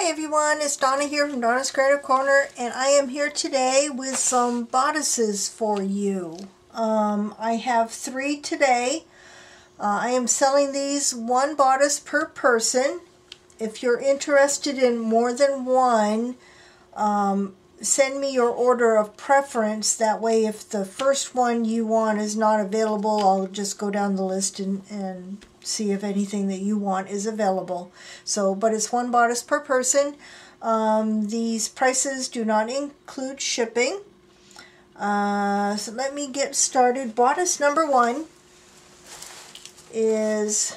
Hi everyone, it's Donna here from Donna's Creative Corner, and I am here today with some bodices for you. I have 3 today. I am selling these 1 bodice per person. If you're interested in more than one, send me your order of preference. That way if the first one you want is not available, I'll just go down the list and see if anything that you want is available. But it's 1 bodice per person. These prices do not include shipping. So let me get started. Bodice number 1 is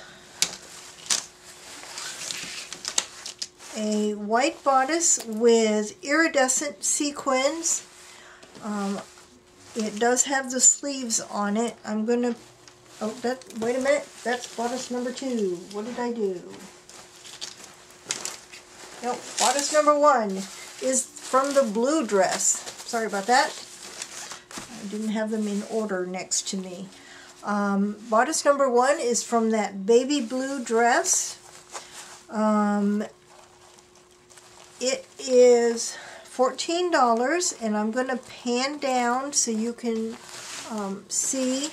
a white bodice with iridescent sequins. It does have the sleeves on it. I'm going to wait a minute, that's bodice number 2. What did I do? Nope, bodice number 1 is from the blue dress. Sorry about that. I didn't have them in order next to me. Bodice number 1 is from that baby blue dress. It is $14, and I'm going to pan down so you can see.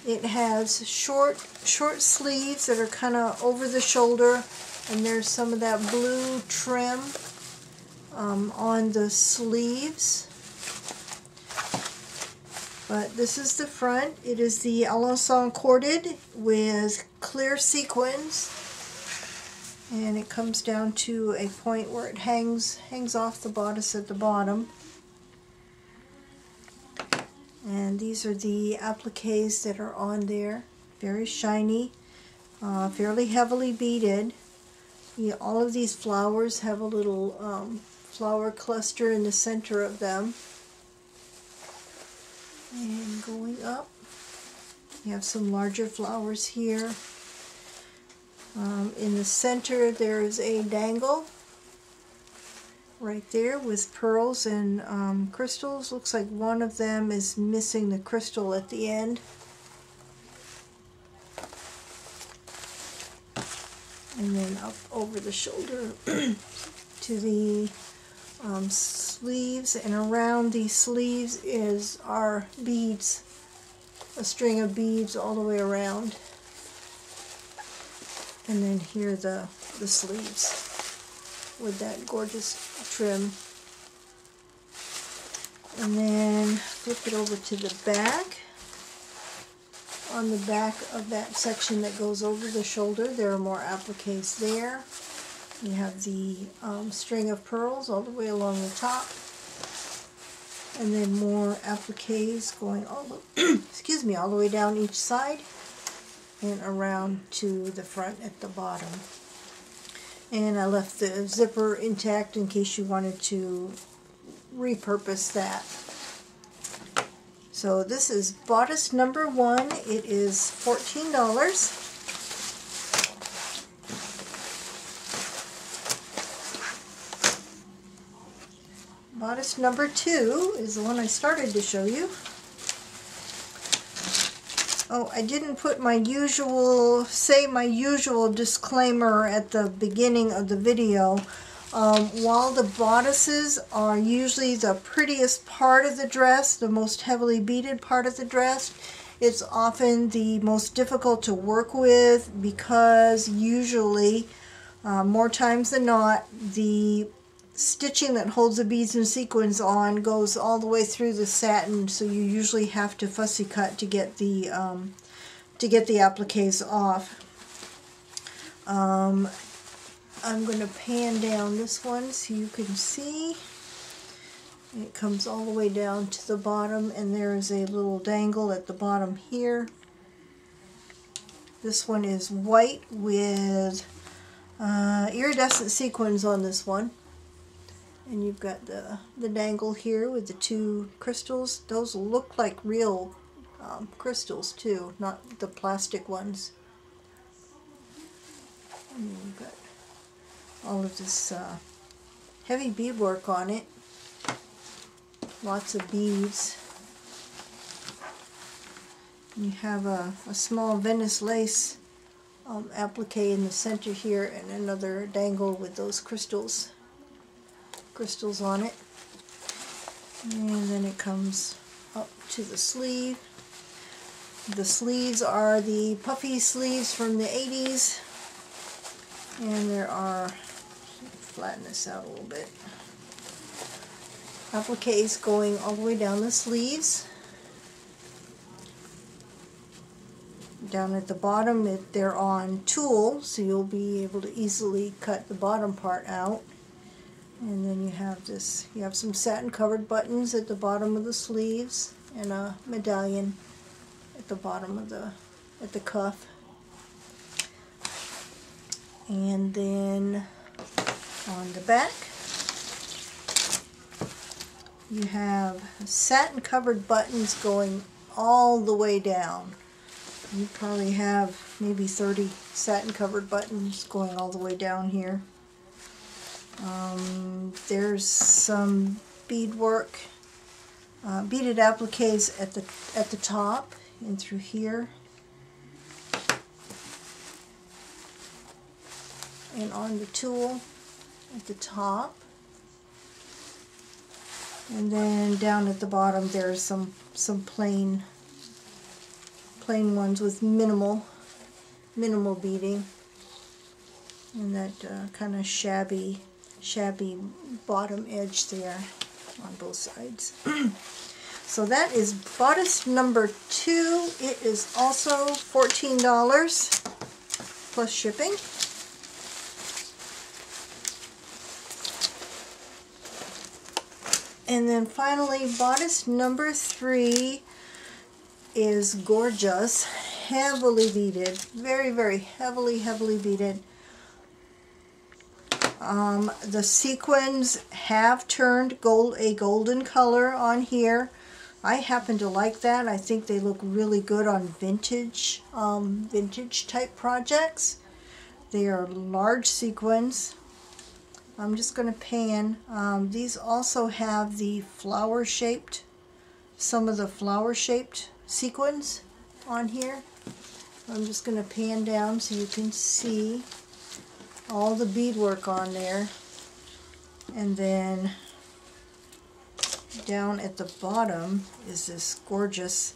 It has short sleeves that are kind of over the shoulder, and there's some of that blue trim on the sleeves. But this is the front. It is the Alençon corded with clear sequins, and it comes down to a point where it hangs off the bodice at the bottom. And these are the appliques that are on there. Very shiny, fairly heavily beaded. Yeah, all of these flowers have a little flower cluster in the center of them. And going up, you have some larger flowers here. In the center there is a dangle right there with pearls and crystals. Looks like one of them is missing the crystal at the end. And then up over the shoulder to the sleeves, and around these sleeves are beads, a string of beads all the way around. And then here the sleeves with that gorgeous trim. And then flip it over to the back. On the back of that section that goes over the shoulder, there are more appliques there. You have the string of pearls all the way along the top, and then more appliques going all the all the way down each side and around to the front at the bottom. And I left the zipper intact in case you wanted to repurpose that. So this is bodice number 1. It is $14. Bodice number 2 is the one I started to show you. Oh, I didn't put my usual disclaimer at the beginning of the video. While the bodices are usually the prettiest part of the dress, the most heavily beaded part of the dress, it's often the most difficult to work with because usually, more times than not, the stitching that holds the beads and sequins on goes all the way through the satin, so you usually have to fussy cut to get the appliques off. I'm going to pan down this one so you can see. It comes all the way down to the bottom, and there is a little dangle at the bottom here. This one is white with iridescent sequins on this one. And you've got the dangle here with the 2 crystals. Those look like real crystals too, not the plastic ones. And you've got all of this heavy beadwork on it. Lots of beads. You have a small Venice lace applique in the center here, and another dangle with those crystals crystals on it. And then it comes up to the sleeve. The sleeves are the puffy sleeves from the 80s. And there are, flatten this out a little bit, appliques going all the way down the sleeves. Down at the bottom, they're on tulle, so you'll be able to easily cut the bottom part out. And then you have this, you have some satin covered buttons at the bottom of the sleeves and a medallion at the bottom of at the cuff. And then on the back, you have satin covered buttons going all the way down. You probably have maybe 30 satin covered buttons going all the way down here. There's some beadwork, beaded appliques at the top and through here, and on the tulle at the top, and then down at the bottom there's some plain ones with minimal beading, and that kind of shabby bottom edge there on both sides. So that is bodice number 2. It is also $14 plus shipping. And then finally, bodice number 3 is gorgeous, heavily beaded, very, very heavily beaded. The sequins have turned a golden color on here. I happen to like that. I think they look really good on vintage type projects. They are large sequins. I'm just going to pan. These also have the some of the flower-shaped sequins on here. I'm just going to pan down so you can see all the beadwork on there. And then down at the bottom is this gorgeous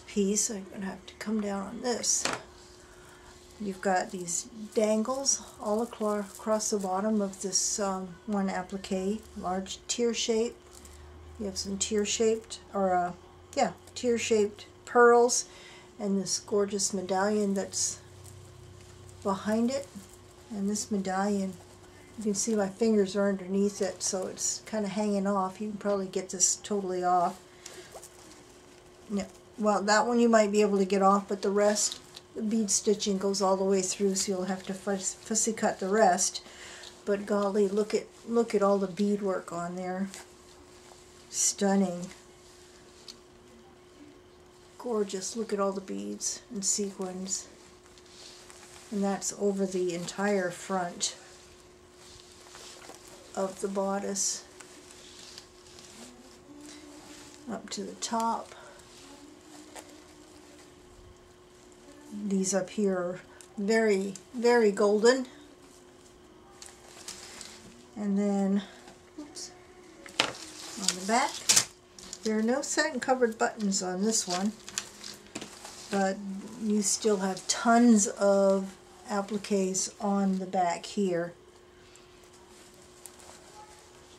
piece. I'm going to have to come down on this. You've got these dangles all across the bottom of this one applique, large tear shape. You have some tear-shaped pearls, and this gorgeous medallion that's behind it. And this medallion, you can see my fingers are underneath it, so it's kind of hanging off. You can probably get this totally off. Yeah, well, that one you might be able to get off, but the rest, the bead stitching goes all the way through, so you'll have to fussy cut the rest. But golly, look at all the beadwork on there. Stunning. Gorgeous. Look at all the beads and sequins. And that's over the entire front of the bodice. Up to the top. These up here are very, very golden. And then, oops, on the back, there are no satin covered buttons on this one, but you still have tons of appliques on the back here.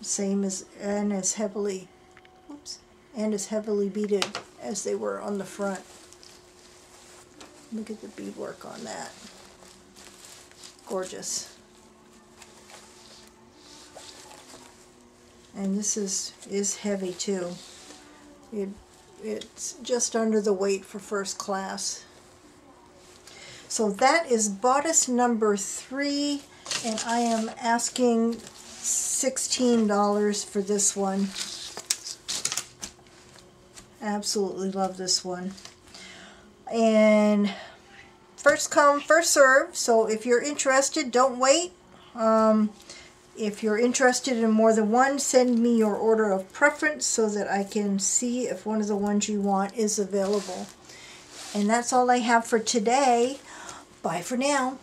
Same as as heavily beaded as they were on the front. Look at the beadwork on that. Gorgeous. And this is heavy too. It's just under the weight for first class. So that is bodice number 3, and I am asking $16 for this one. Absolutely love this one. And first come, first serve. So if you're interested, don't wait. If you're interested in more than one, send me your order of preference so that I can see if one of the ones you want is available. And that's all I have for today. Bye for now.